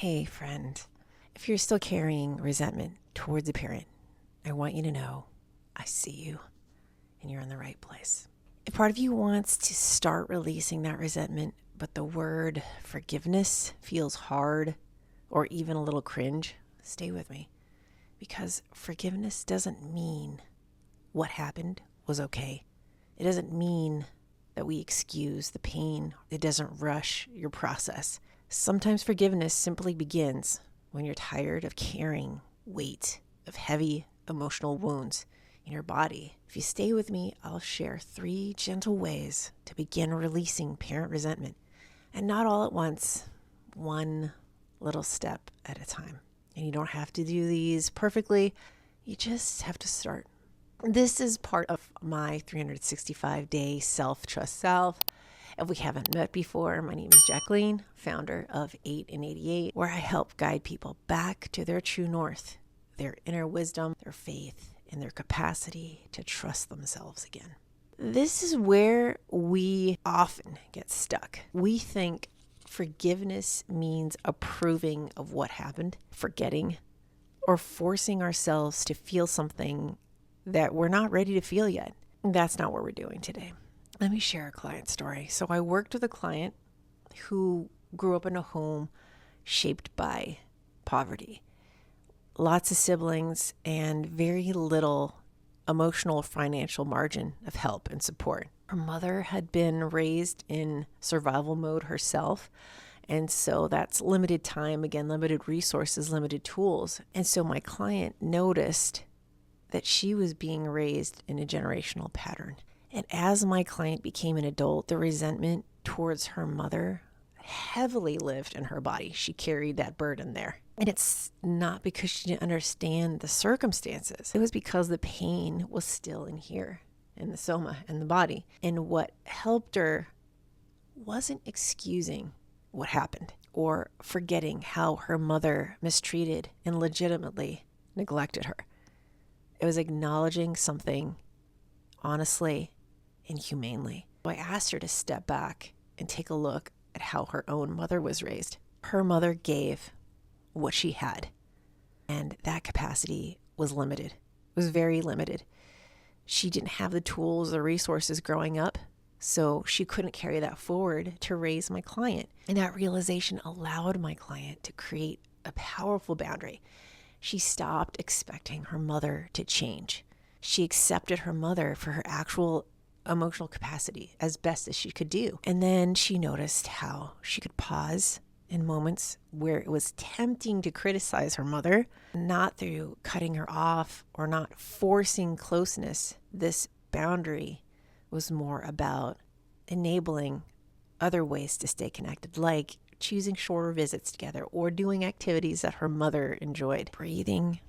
Hey, friend, if you're still carrying resentment towards a parent, I want you to know I see you and you're in the right place. If part of you wants to start releasing that resentment, but the word forgiveness feels hard or even a little cringe, stay with me. Because forgiveness doesn't mean what happened was okay. It doesn't mean that we excuse the pain. It doesn't rush your process. Sometimes forgiveness simply begins when you're tired of carrying weight of heavy emotional wounds in your body. If you stay with me, I'll share 3 gentle ways to begin releasing parent resentment, and not all at once, one little step at a time. And you don't have to do these perfectly. You just have to start. This is part of my 365-day Self-Trust Salve. If we haven't met before, my name is Jacqueline, founder of 8 and 88, where I help guide people back to their true north, their inner wisdom, their faith, and their capacity to trust themselves again. This is where we often get stuck. We think forgiveness means approving of what happened, forgetting, or forcing ourselves to feel something that we're not ready to feel yet. That's not what we're doing today. Let me share a client story. So I worked with a client who grew up in a home shaped by poverty. Lots of siblings and very little emotional financial margin of help and support. Her mother had been raised in survival mode herself. And so that's limited time, again, limited resources, limited tools. And so my client noticed that she was being raised in a generational pattern. And as my client became an adult, the resentment towards her mother heavily lived in her body. She carried that burden there. And it's not because she didn't understand the circumstances. It was because the pain was still in here, in the soma, in the body. And what helped her wasn't excusing what happened or forgetting how her mother mistreated and legitimately neglected her. It was acknowledging something honestly and humanely. So I asked her to step back and take a look at how her own mother was raised. Her mother gave what she had, and that capacity was limited. It was very limited. She didn't have the tools or resources growing up, so she couldn't carry that forward to raise my client. And that realization allowed my client to create a powerful boundary. She stopped expecting her mother to change. She accepted her mother for her actual emotional capacity as best as she could do. And then she noticed how she could pause in moments where it was tempting to criticize her mother, not through cutting her off or not forcing closeness. This boundary was more about enabling other ways to stay connected, like choosing shorter visits together or doing activities that her mother enjoyed, breathing,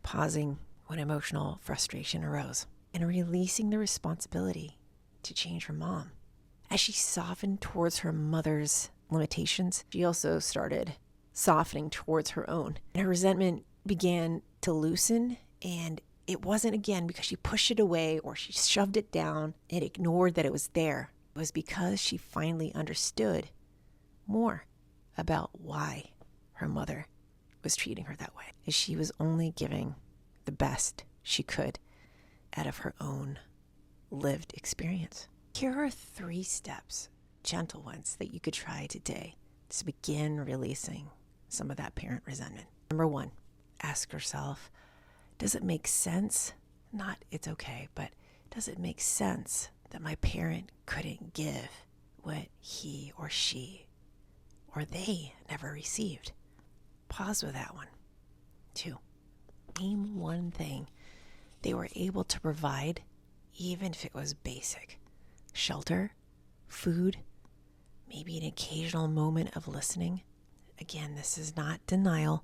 pausing when emotional frustration arose, and releasing the responsibility to change her mom. As she softened towards her mother's limitations, she also started softening towards her own. And her resentment began to loosen, and it wasn't again because she pushed it away or she shoved it down and ignored that it was there. It was because she finally understood more about why her mother was treating her that way, as she was only giving the best she could out of her own lived experience. Here are 3 steps, gentle ones, that you could try today to begin releasing some of that parent resentment. Number 1, ask yourself, does it make sense? Not it's okay, but does it make sense that my parent couldn't give what he or she or they never received? Pause with that one. 2, name one thing they were able to provide, even if it was basic. Shelter, food, maybe an occasional moment of listening. Again, this is not denial.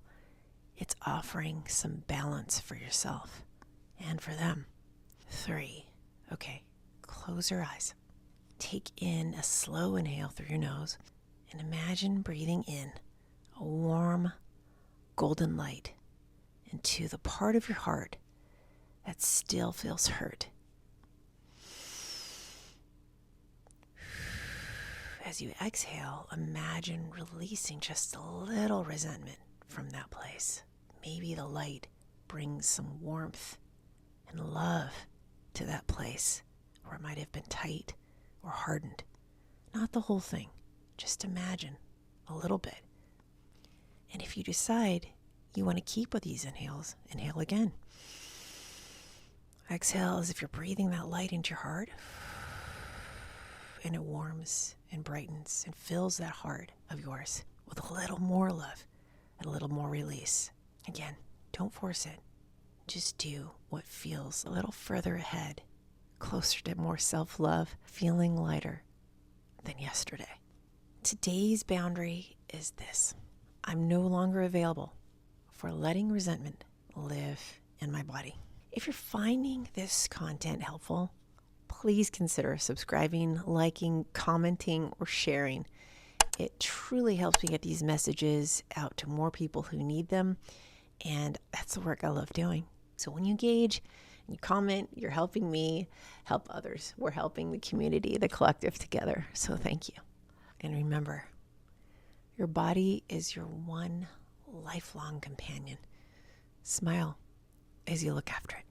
It's offering some balance for yourself and for them. 3, okay, close your eyes. Take in a slow inhale through your nose and imagine breathing in a warm, golden light into the part of your heart that still feels hurt. as you exhale, imagine releasing just a little resentment from that place. Maybe the light brings some warmth and love to that place where it might have been tight or hardened. Not the whole thing. Just imagine a little bit. And if you decide you want to keep with these inhales, inhale again. Exhale as if you're breathing that light into your heart. And it warms and brightens and fills that heart of yours with a little more love and a little more release. Again, don't force it. Just do what feels a little further ahead, closer to more self-love, feeling lighter than yesterday. Today's boundary is this. I'm no longer available for letting resentment live in my body. If you're finding this content helpful, please consider subscribing, liking, commenting, or sharing. It truly helps me get these messages out to more people who need them, and that's the work I love doing. So when you engage and you comment, you're helping me help others. We're helping the community, the collective together. So thank you. And remember, your body is your one lifelong companion. Smile as you look after it.